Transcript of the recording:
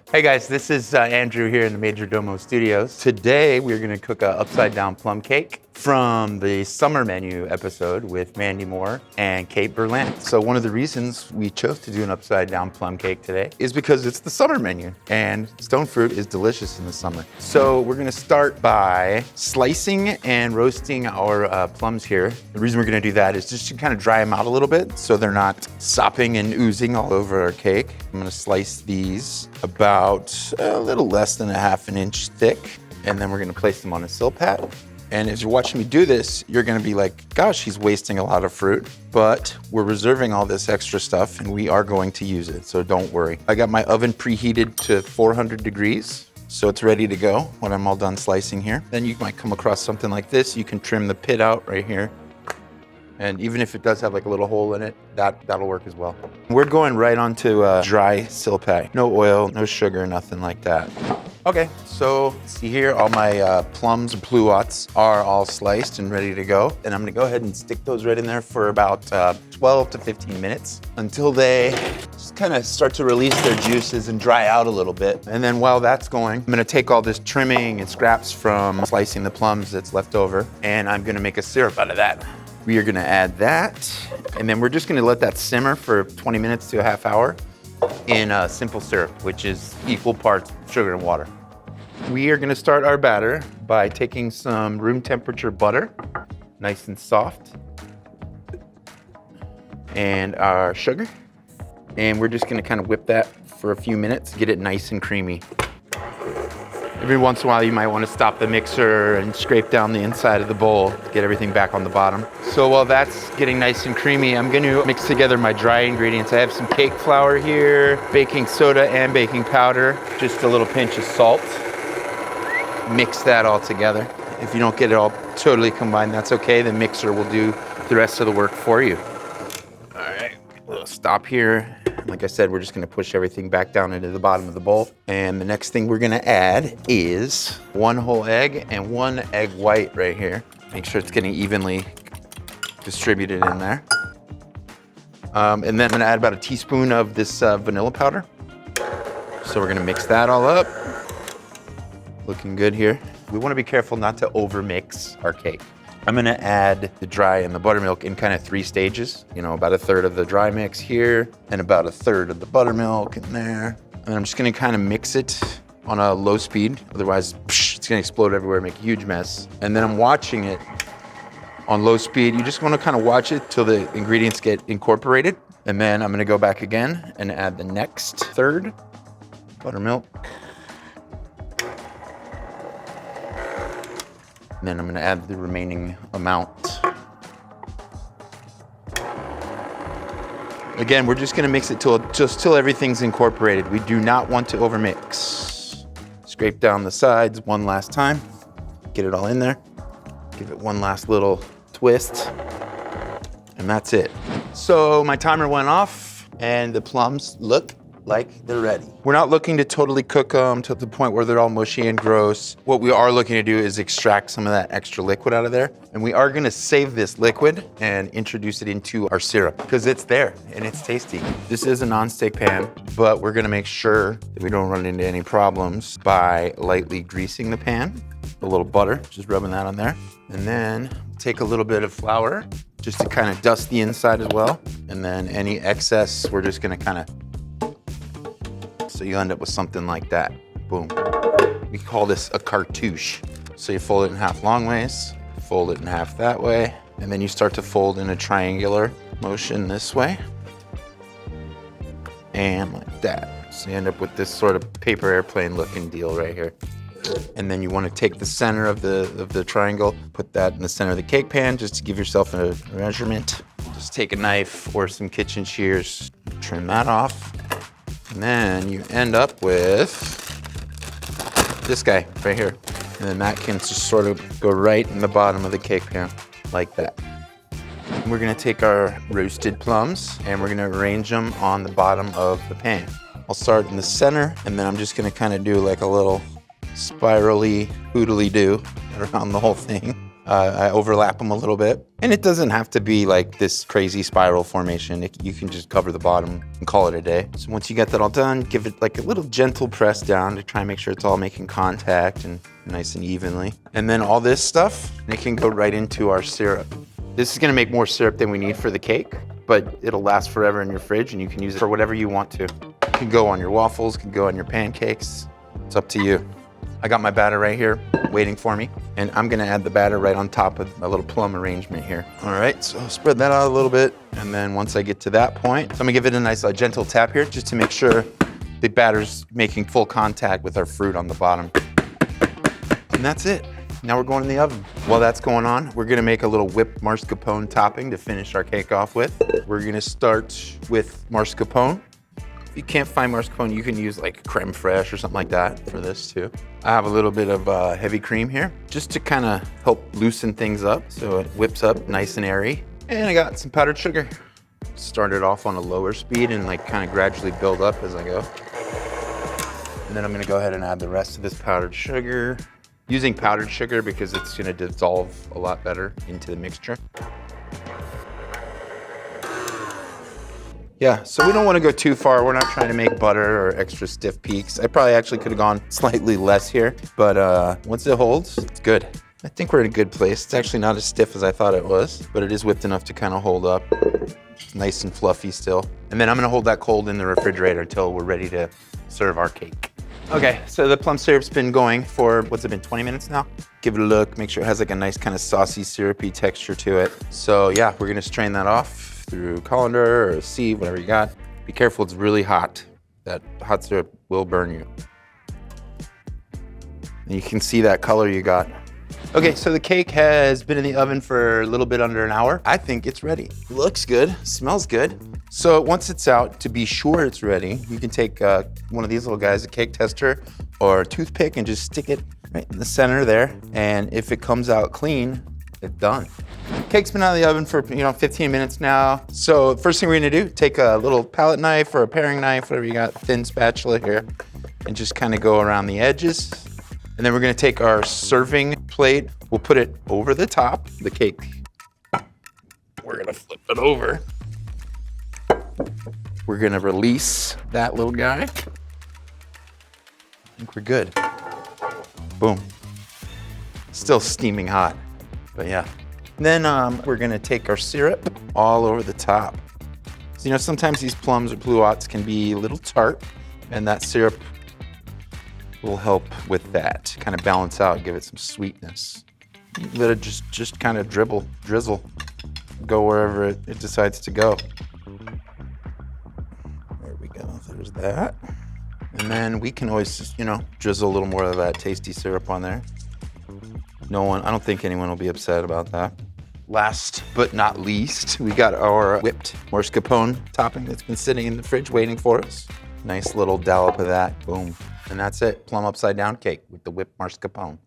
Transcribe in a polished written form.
Hey guys, this is Andrew here in the Majordomo studios. Today we're gonna cook a upside down plum cake from the summer menu episode with Mandy Moore and Kate Berlant. So one of the reasons we chose to do an upside down plum cake today is because it's the summer menu and stone fruit is delicious in the summer. So we're gonna start by slicing and roasting our plums here. The reason we're gonna do that is just to kind of dry them out a little bit so they're not sopping and oozing all over our cake. I'm gonna slice these about a little less than a half an inch thick, and then we're gonna place them on a sill pad. And as you're watching me do this, you're gonna be like, gosh, he's wasting a lot of fruit, but we're reserving all this extra stuff and we are going to use it, so don't worry. I got my oven preheated to 400 degrees, so it's ready to go when I'm all done slicing here. Then you might come across something like this. You can trim the pit out right here. And even if it does have like a little hole in it, that'll work as well. We're going right onto dry sill pad. No oil, no sugar, nothing like that. Okay, so see here, all my plums and pluots are all sliced and ready to go. And I'm gonna go ahead and stick those right in there for about 12 to 15 minutes until they just kind of start to release their juices and dry out a little bit. And then while that's going, I'm gonna take all this trimming and scraps from slicing the plums that's left over, and I'm gonna make a syrup out of that. We are gonna add that, and then we're just gonna let that simmer for 20 minutes to a half hour in a simple syrup, which is equal parts sugar and water. We are gonna start our batter by taking some room temperature butter, nice and soft, and our sugar. And we're just gonna kind of whip that for a few minutes, get it nice and creamy. Every once in a while, you might want to stop the mixer and scrape down the inside of the bowl to get everything back on the bottom. So while that's getting nice and creamy, I'm going to mix together my dry ingredients. I have some cake flour here, baking soda and baking powder, just a little pinch of salt. Mix that all together. If you don't get it all totally combined, that's okay. The mixer will do the rest of the work for you. All right, we'll stop here. Like I said, we're just gonna push everything back down into the bottom of the bowl. And the next thing we're gonna add is 1 whole egg and 1 egg white right here. Make sure it's getting evenly distributed in there. And then I'm gonna add about a teaspoon of this vanilla powder. So we're gonna mix that all up. Looking good here. We wanna be careful not to over-mix our cake. I'm gonna add the dry and the buttermilk in kind of 3 stages. You know, about 1/3 of the dry mix here, and about 1/3 of the buttermilk in there. And I'm just gonna kind of mix it on a low speed, otherwise it's gonna explode everywhere, make a huge mess. And then I'm watching it on low speed. You just wanna kind of watch it till the ingredients get incorporated. And then I'm gonna go back again and add the next 1/3 buttermilk. And then I'm gonna add the remaining amount. Again, we're just gonna mix it till everything's incorporated. We do not want to overmix. Scrape down the sides one last time. Get it all in there. Give it one last little twist. And that's it. So my timer went off and the plums look like they're ready. We're not looking to totally cook them to the point where they're all mushy and gross. What we are looking to do is extract some of that extra liquid out of there. And we are gonna save this liquid and introduce it into our syrup because it's there and it's tasty. This is a non-stick pan, but we're gonna make sure that we don't run into any problems by lightly greasing the pan. A little butter, just rubbing that on there. And then take a little bit of flour just to kind of dust the inside as well. And then any excess, we're just gonna kind of, so you end up with something like that. Boom. We call this a cartouche. So you fold it in half long ways, fold it in half that way, and then you start to fold in a triangular motion this way, and like that. So you end up with this sort of paper airplane looking deal right here. And then you want to take the center of the triangle, put that in the center of the cake pan just to give yourself a measurement. Just take a knife or some kitchen shears, trim that off. And then you end up with this guy right here. And then that can just sort of go right in the bottom of the cake pan, like that. And we're gonna take our roasted plums and we're gonna arrange them on the bottom of the pan. I'll start in the center, and then I'm just gonna kind of do like a little spirally, hoodly-doo around the whole thing. I overlap them a little bit. And it doesn't have to be like this crazy spiral formation. You can just cover the bottom and call it a day. So once you get that all done, give it like a little gentle press down to try and make sure it's all making contact and nice and evenly. And then all this stuff, it can go right into our syrup. This is gonna make more syrup than we need for the cake, but it'll last forever in your fridge and you can use it for whatever you want to. It can go on your waffles, can go on your pancakes. It's up to you. I got my batter right here waiting for me, and I'm gonna add the batter right on top of a little plum arrangement here. All right, so I'll spread that out a little bit, and then once I get to that point, so I'm gonna give it a nice gentle tap here just to make sure the batter's making full contact with our fruit on the bottom. And that's it. Now we're going in the oven. While that's going on, we're gonna make a little whipped mascarpone topping to finish our cake off with. We're gonna start with mascarpone. If you can't find mascarpone, you can use like creme fraiche or something like that for this too. I have a little bit of heavy cream here just to kind of help loosen things up so it whips up nice and airy. And I got some powdered sugar. Start it off on a lower speed and like kind of gradually build up as I go. And then I'm gonna go ahead and add the rest of this powdered sugar. Using powdered sugar because it's gonna dissolve a lot better into the mixture. Yeah, so we don't want to go too far. We're not trying to make butter or extra stiff peaks. I probably actually could have gone slightly less here, but once it holds, it's good. I think we're in a good place. It's actually not as stiff as I thought it was, but it is whipped enough to kind of hold up. It's nice and fluffy still. And then I'm gonna hold that cold in the refrigerator until we're ready to serve our cake. Okay, so the plum syrup's been going for, what's it been, 20 minutes now? Give it a look, make sure it has like a nice kind of saucy, syrupy texture to it. So yeah, we're gonna strain that off through colander or a sieve, whatever you got. Be careful, it's really hot. That hot syrup will burn you. And you can see that color you got. Okay, so the cake has been in the oven for a little bit under an hour. I think it's ready. Looks good, smells good. So once it's out, to be sure it's ready, you can take one of these little guys, a cake tester or a toothpick, and just stick it right in the center there. And if it comes out clean, it's done. Cake's been out of the oven for 15 minutes now. So first thing we're gonna do, take a little palette knife or a paring knife, whatever you got, thin spatula here, and just kind of go around the edges. And then we're gonna take our serving plate, we'll put it over the top, the cake. We're gonna flip it over. We're gonna release that little guy. I think we're good. Boom. Still steaming hot, but yeah. Then we're gonna take our syrup all over the top. So, sometimes these plums or pluots can be a little tart, and that syrup will help with that, kind of balance out, give it some sweetness. Let it just kind of drizzle, go wherever it decides to go. There we go, there's that. And then we can always just, drizzle a little more of that tasty syrup on there. I don't think anyone will be upset about that. Last but not least, we got our whipped mascarpone topping that's been sitting in the fridge waiting for us. Nice little dollop of that, boom. And that's it, plum upside down cake with the whipped mascarpone.